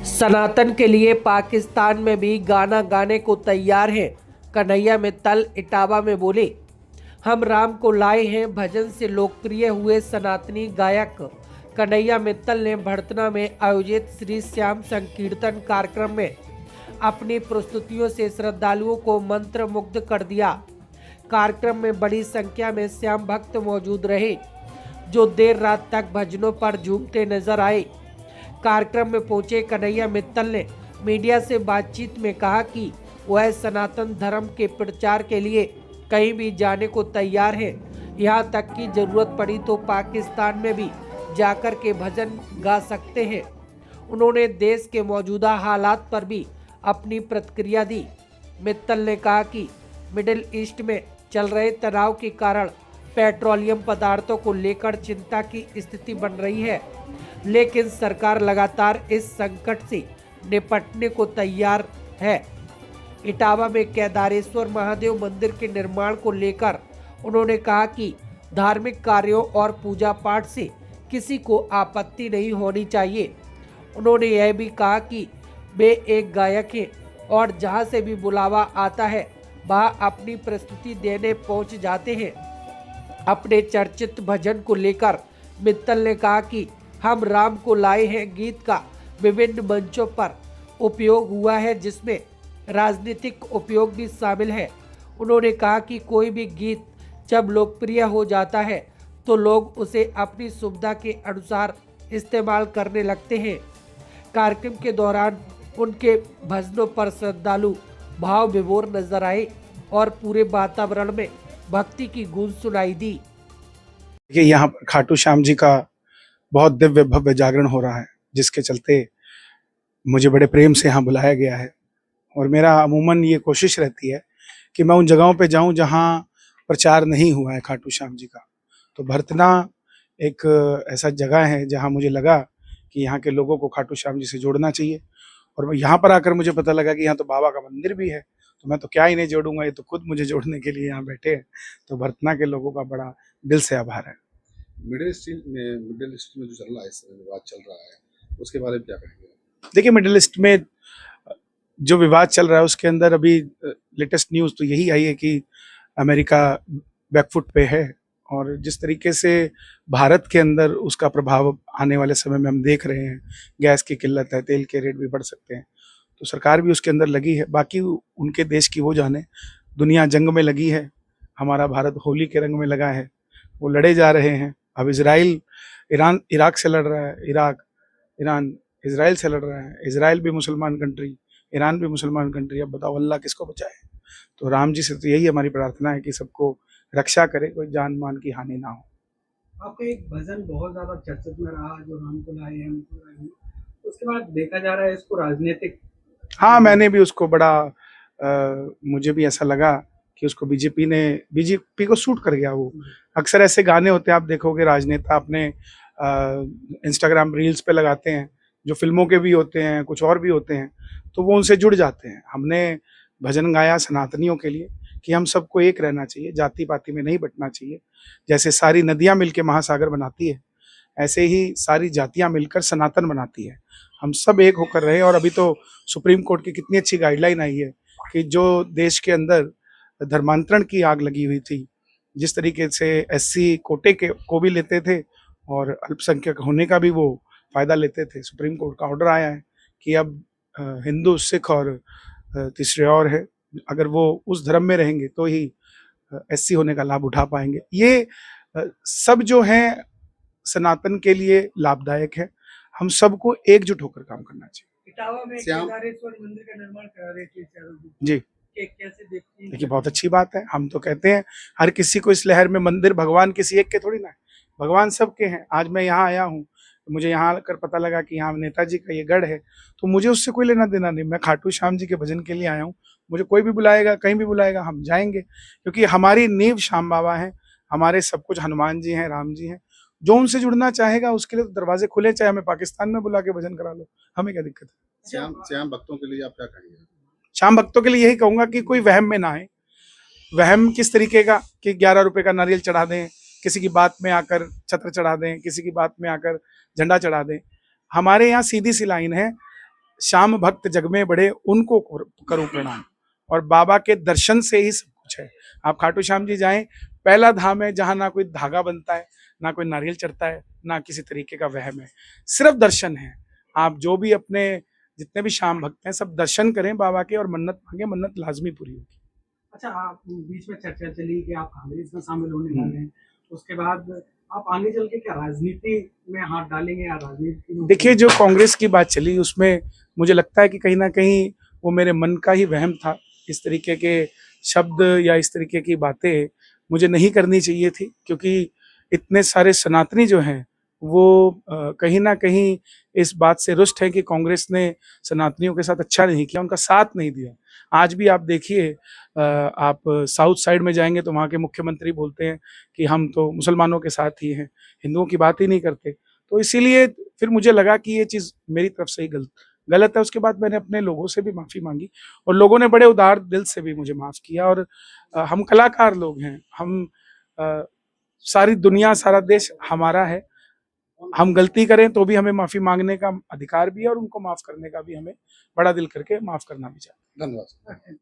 सनातन के लिए पाकिस्तान में भी गाना गाने को तैयार हैं। कन्हैया मित्तल इटावा में बोले, हम राम को लाए हैं। भजन से लोकप्रिय हुए सनातनी गायक कन्हैया मित्तल ने भड़तना में आयोजित श्री श्याम संकीर्तन कार्यक्रम में अपनी प्रस्तुतियों से श्रद्धालुओं को मंत्र मुग्ध कर दिया। कार्यक्रम में बड़ी संख्या में श्याम भक्त मौजूद रहे, जो देर रात तक भजनों पर झूमते नजर आए। कार्यक्रम में पहुंचे कन्हैया मित्तल ने मीडिया से बातचीत में कहा कि वह सनातन धर्म के प्रचार के लिए कहीं भी जाने को तैयार है। यहां तक कि जरूरत पड़ी तो पाकिस्तान में भी जाकर के भजन गा सकते हैं। उन्होंने देश के मौजूदा हालात पर भी अपनी प्रतिक्रिया दी। मित्तल ने कहा कि मिडिल ईस्ट में चल रहे तनाव के कारण पेट्रोलियम पदार्थों को लेकर चिंता की स्थिति बन रही है, लेकिन सरकार लगातार इस संकट से निपटने को तैयार है। इटावा में केदारेश्वर महादेव मंदिर के निर्माण को लेकर उन्होंने कहा कि धार्मिक कार्यों और पूजा पाठ से किसी को आपत्ति नहीं होनी चाहिए। उन्होंने यह भी कहा कि वे एक गायक हैं और जहां से भी बुलावा आता है वहां अपनी प्रस्तुति देने पहुंच जाते हैं। अपने चर्चित भजन को लेकर मित्तल ने कहा कि हम राम को लाए हैं गीत का विभिन्न मंचों पर उपयोग हुआ है, जिसमें राजनीतिक उपयोग भी शामिल है। उन्होंने कहा कि कोई भी गीत जब लोकप्रिय हो जाता है तो लोग उसे अपनी सुविधा के अनुसार इस्तेमाल करने लगते हैं। कार्यक्रम के दौरान उनके भजनों पर श्रद्धालु भाव विभोर नजर आए और पूरे वातावरण में भक्ति की गूंज सुनाई दी। ये यहाँ पर खाटू श्याम जी का बहुत दिव्य भव्य जागरण हो रहा है, जिसके चलते मुझे बड़े प्रेम से यहाँ बुलाया गया है। और मेरा अमूमन ये कोशिश रहती है कि मैं उन जगहों पे जाऊं जहाँ प्रचार नहीं हुआ है खाटू श्याम जी का। तो भड़तना एक ऐसा जगह है जहाँ मुझे लगा कि यहाँ के लोगों को खाटू श्याम जी से जोड़ना चाहिए। और यहाँ पर आकर मुझे पता लगा कि यहाँ तो बाबा का मंदिर भी है, तो मैं तो क्या ही नहीं जोड़ूंगा, ये तो खुद मुझे जोड़ने के लिए यहाँ बैठे हैं। तो भड़तना के लोगों का बड़ा दिल से आभार है। मिडिल ईस्ट में जो चल रहा है, इस समय विवाद चल रहा है, उसके बारे में क्या कहेंगे? देखिए, मिडिल ईस्ट में जो विवाद चल रहा है उसके अंदर अभी लेटेस्ट न्यूज़ तो यही आई है कि अमेरिका बैकफुट पे है, और जिस तरीके से भारत के अंदर उसका प्रभाव आने वाले समय में हम देख रहे हैं। गैस की किल्लत है, तेल के रेट भी बढ़ सकते हैं, तो सरकार भी उसके अंदर लगी है। बाकी उनके देश की वो जाने, दुनिया जंग में लगी है, हमारा भारत होली के रंग में लगा है, वो लड़े जा रहे हैं। अब इजराइल इराक से लड़ रहा है, ईरान इजराइल से लड़ रहा है। इजराइल भी मुसलमान कंट्री, ईरान भी मुसलमान कंट्री। अब बताओ अल्लाह किसको बचाए? तो राम जी से तो यही हमारी प्रार्थना है कि सबको रक्षा करे, कोई जान मान की हानि ना हो। आपका एक भजन बहुत ज्यादा चर्चित में रहा, जो राम को लाए हैं, उसके बाद देखा जा रहा है इसको राजनीतिक। हाँ, मैंने भी उसको बड़ा मुझे भी ऐसा लगा कि उसको बीजेपी को सूट कर गया। वो अक्सर ऐसे गाने होते हैं, आप देखोगे राजनेता अपने इंस्टाग्राम रील्स पे लगाते हैं, जो फिल्मों के भी होते हैं, कुछ और भी होते हैं, तो वो उनसे जुड़ जाते हैं। हमने भजन गाया सनातनियों के लिए कि हम सबको एक रहना चाहिए, जाति पाति में नहीं बंटना चाहिए। जैसे सारी नदियां मिलकर महासागर बनाती है, ऐसे ही सारी जातियां मिलकर सनातन बनाती है। हम सब एक होकर रहे। और अभी तो सुप्रीम कोर्ट की कितनी अच्छी गाइडलाइन आई है कि जो देश के अंदर धर्मांतरण की आग लगी हुई थी, जिस तरीके से एससी कोटे के को भी लेते थे और अल्पसंख्यक होने का भी वो फायदा लेते थे, सुप्रीम कोर्ट का ऑर्डर आया है कि अब हिंदू, सिख और तीसरे और है, अगर वो उस धर्म में रहेंगे तो ही एससी होने का लाभ उठा पाएंगे। ये सब जो है सनातन के लिए लाभदायक है। हम सबको एकजुट होकर काम करना चाहिए। इटावा में केदारेश्वर मंदिर का निर्माण करा रहे थे जी, कैसे देखती हैं? देखिए, बहुत अच्छी बात है। हम तो कहते हैं हर किसी को इस लहर में मंदिर, भगवान किसी एक के थोड़ी ना है, भगवान सबके हैं। आज मैं यहाँ आया हूँ, मुझे यहाँ आकर पता लगा कि यहाँ नेताजी का ये गढ़ है, तो मुझे उससे कोई लेना देना नहीं। मैं खाटू श्याम जी के भजन के लिए आया हूँ। मुझे कोई भी बुलाएगा, कहीं भी बुलाएगा, हम जाएंगे, क्योंकि हमारी नींव श्याम बाबा है, हमारे सब कुछ हनुमान जी हैं, राम जी हैं। जो उनसे जुड़ना चाहेगा उसके लिए तो दरवाजे खुले, चाहे हमें पाकिस्तान में बुला के भजन करा लो, हमें क्या दिक्कत है? श्याम भक्तों के लिए आप क्या कहेंगे? श्याम भक्तों के लिए यही कहूंगा कि कोई वहम में ना आए। वहम किस तरीके का कि 11 रुपए का नारियल चढ़ा दें, किसी की बात में आकर छत्र चढ़ा दें, किसी की बात में आकर झंडा चढ़ा दें। हमारे यहाँ सीधी सी लाइन है, श्याम भक्त जग में बड़े उनको करूं प्रणाम। और बाबा के दर्शन से ही सब कुछ है। आप खाटू श्याम जी जाएं, पहला धाम है जहां ना कोई धागा बनता है, ना कोई नारियल चढ़ता है, ना किसी तरीके का वहम है, सिर्फ दर्शन है। आप जो भी अपने जितने भी श्याम भक्त हैं सब दर्शन करें बाबा के और मन्नत मांगे, मन्नत लाजमी पूरी होगी। अच्छा, आप बीच में चर्चा चली कि आप कांग्रेस में शामिल होने वाले हैं, उसके बाद आप आगे चल के क्या राजनीति में हाथ डालेंगे या राजनीति में? देखिए, जो कांग्रेस की बात चली उसमें मुझे लगता है कि कहीं ना कहीं वो मेरे मन का ही वहम था। इस तरीके के शब्द या इस तरीके की बातें मुझे नहीं करनी चाहिए थी, क्योंकि इतने सारे सनातनी जो हैं वो कहीं ना कहीं इस बात से रुष्ट है कि कांग्रेस ने सनातनियों के साथ अच्छा नहीं किया, उनका साथ नहीं दिया। आज भी आप देखिए, आप साउथ साइड में जाएंगे तो वहाँ के मुख्यमंत्री बोलते हैं कि हम तो मुसलमानों के साथ ही हैं, हिंदुओं की बात ही नहीं करते। तो इसीलिए फिर मुझे लगा कि ये चीज़ मेरी तरफ से ही गलत है। उसके बाद मैंने अपने लोगों से भी माफ़ी मांगी और लोगों ने बड़े उदार दिल से भी मुझे माफ़ किया। और हम कलाकार लोग हैं, हम सारी दुनिया, सारा देश हमारा है। हम गलती करें तो भी हमें माफ़ी मांगने का अधिकार भी है और उनको माफ़ करने का भी हमें बड़ा दिल करके माफ़ करना भी चाहिए। धन्यवाद।